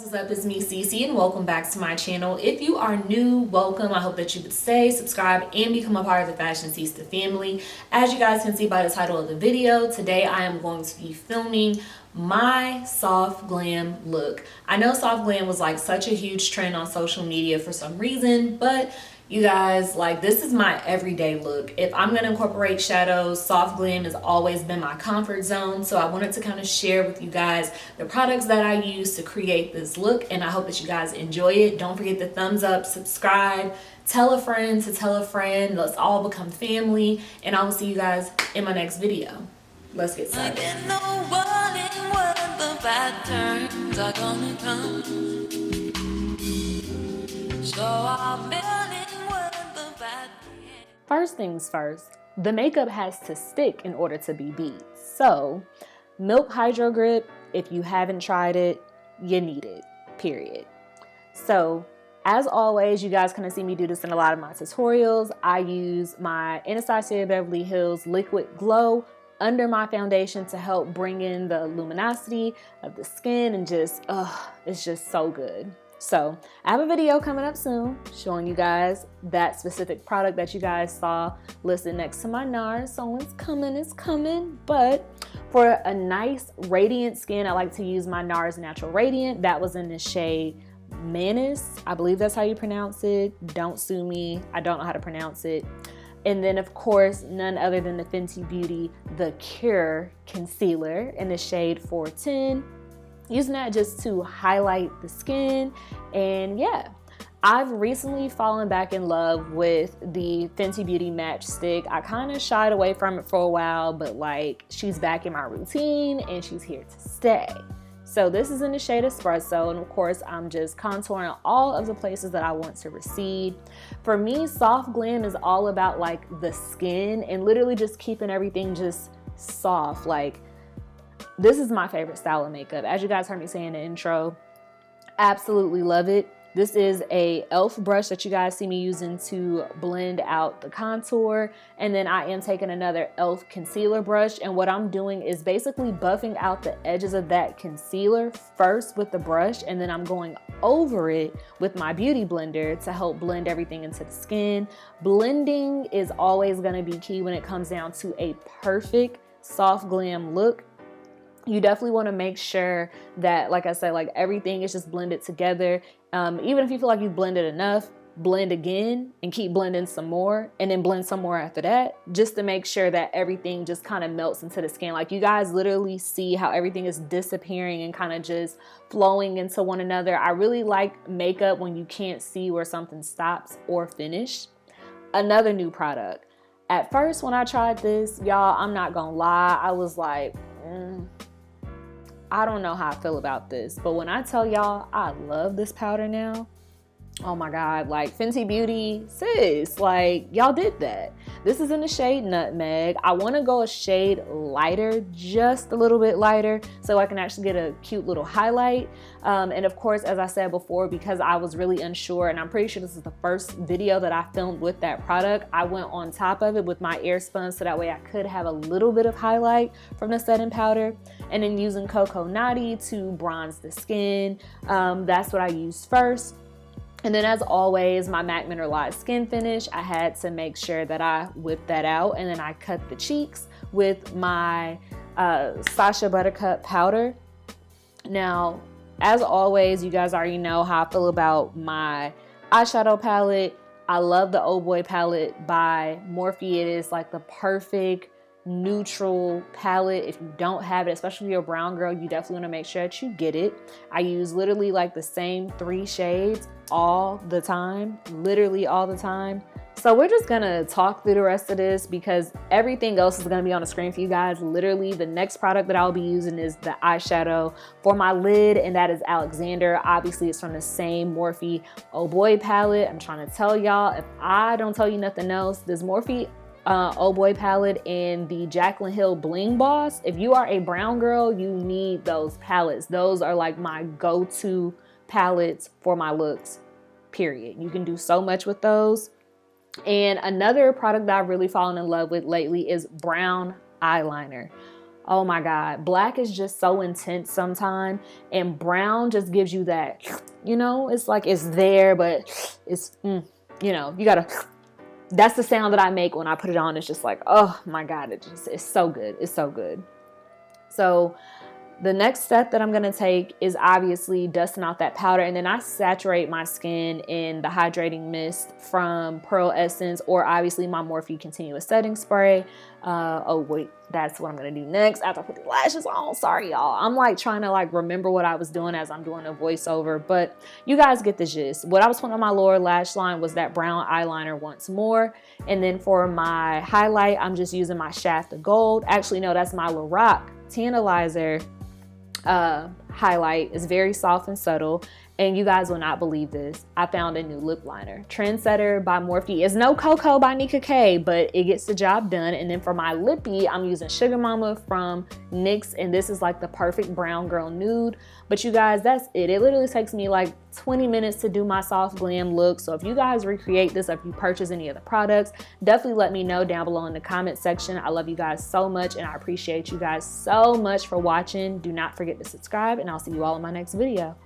What's up, it's me Cece and welcome back to my channel. If you are new, welcome. I hope that you would stay, subscribe, and become a part of the fashionceesta family. As you guys can see by the title of the video, today I am going to be filming my soft glam look. I know soft glam was like such a huge trend on social media for some reason, but you guys, like, this is my everyday look. If I'm gonna incorporate shadows, soft glam has always been my comfort zone. So I wanted to kind of share with you guys the products that I use to create this look, and I hope that you guys enjoy it. Don't forget the thumbs up, subscribe, tell a friend to tell a friend. Let's all become family, and I will see you guys in my next video. Let's get started. First things first, the makeup has to stick in order to be beat. So, Milk Hydro Grip, if you haven't tried it, you need it, period. So, as always, you guys kind of see me do this in a lot of my tutorials. I use my ANASTASIA Beverly Hills Liquid Glow under my foundation to help bring in the luminosity of the skin and just, it's just so good. So I have a video coming up soon showing you guys that specific product that you guys saw listed next to my NARS. So it's coming. But for a nice radiant skin, I like to use my NARS Natural Radiant. That was in the shade Manaus. I believe that's how you pronounce it. Don't sue me. I don't know how to pronounce it. And then, of course, none other than the Fenty Beauty The Cure Concealer in the shade 410. Using that just to highlight the skin. And yeah, I've recently fallen back in love with the Fenty Beauty Matchstix. I kind of shied away from it for a while, but like, she's back in my routine and she's here to stay. So this is in the shade Espresso, and of course I'm just contouring all of the places that I want to recede. For me, soft glam is all about like the skin and literally just keeping everything just soft. Like, this is my favorite style of makeup. As you guys heard me say in the intro, absolutely love it. This is a e.l.f. brush that you guys see me using to blend out the contour. And then I am taking another e.l.f. concealer brush. And what I'm doing is basically buffing out the edges of that concealer first with the brush. And then I'm going over it with my beauty blender to help blend everything into the skin. Blending is always going to be key when it comes down to a perfect soft glam look. You definitely want to make sure that, like I said, like everything is just blended together. Even if you feel like you've blended enough, blend again and keep blending some more, and then blend some more after that, just to make sure that everything just kind of melts into the skin. Like, you guys literally see how everything is disappearing and kind of just flowing into one another. I really like makeup when you can't see where something stops or finish. Another new product. At first, when I tried this, y'all, I'm not gonna lie, I was like, I don't know how I feel about this, but when I tell y'all I love this powder now, oh my God, like Fenty Beauty, sis, like y'all did that. This is in the shade Nutmeg. I want to go a shade lighter, just a little bit lighter, so I can actually get a cute little highlight. And of course, as I said before, because I was really unsure, and I'm pretty sure this is the first video that I filmed with that product, I went on top of it with my AIRSPUN so that way I could have a little bit of highlight from the setting powder. And then using Coco to bronze the skin. That's what I used first. And then, as always, my MAC Mineralized Skin Finish, I had to make sure that I whipped that out, and then I cut the cheeks with my Sacha Buttercup powder. Now, as always, you guys already know how I feel about my eyeshadow palette. I love the Oh Boy palette by MORPHE. It is like the perfect neutral palette. If you don't have it, especially if you're a brown girl, you definitely want to make sure that you get it. I use literally like the same 3 shades all the time, literally all the time. So we're just gonna talk through the rest of this because everything else is gonna be on the screen for you guys. Literally, the next product that I'll be using is the eyeshadow for my lid, and that is Alexander. Obviously, it's from the same MORPHE Oh Boy palette. I'm trying to tell y'all, if I don't tell you nothing else, this MORPHE Oh Boy palette and the Jaclyn Hill Bling Boss, if you are a brown girl, you need those palettes. Those are like my go-to palettes for my looks, period. You can do so much with those. And another product that I've really fallen in love with lately is brown eyeliner. Oh my God, black is just so intense sometimes, and brown just gives you that, you know, it's like it's there, but it's, you know, you gotta, that's the sound that I make when I put it on. It's just like, oh my God, it's so good. It's so good. So the next step that I'm going to take is obviously dusting out that powder, and then I saturate my skin in the hydrating mist from Pearl Essence, or obviously my Morphe Continuous Setting Spray. Oh wait, that's what I'm going to do next after I put the lashes on. Sorry y'all, I'm like trying to like remember what I was doing as I'm doing a voiceover, but you guys get the gist. What I was putting on my lower lash line was that brown eyeliner once more, and then for my highlight I'm just using my Shaft of Gold. Actually no, that's my LORAC Tantilizer highlight. Is very soft and subtle, and you guys will not believe this, I found a new lip liner. Trendsetter by Morphe. It's no Coco by Nika K, but it gets the job done. And then for my lippy, I'm using Sugar Mama from NYX, and this is like the perfect brown girl nude. But you guys, that's it. It literally takes me like 20 minutes to do my soft glam look. So if you guys recreate this, or if you purchase any of the products, definitely let me know down below in the comment section. I love you guys so much, and I appreciate you guys so much for watching. Do not forget to subscribe, and I'll see you all in my next video.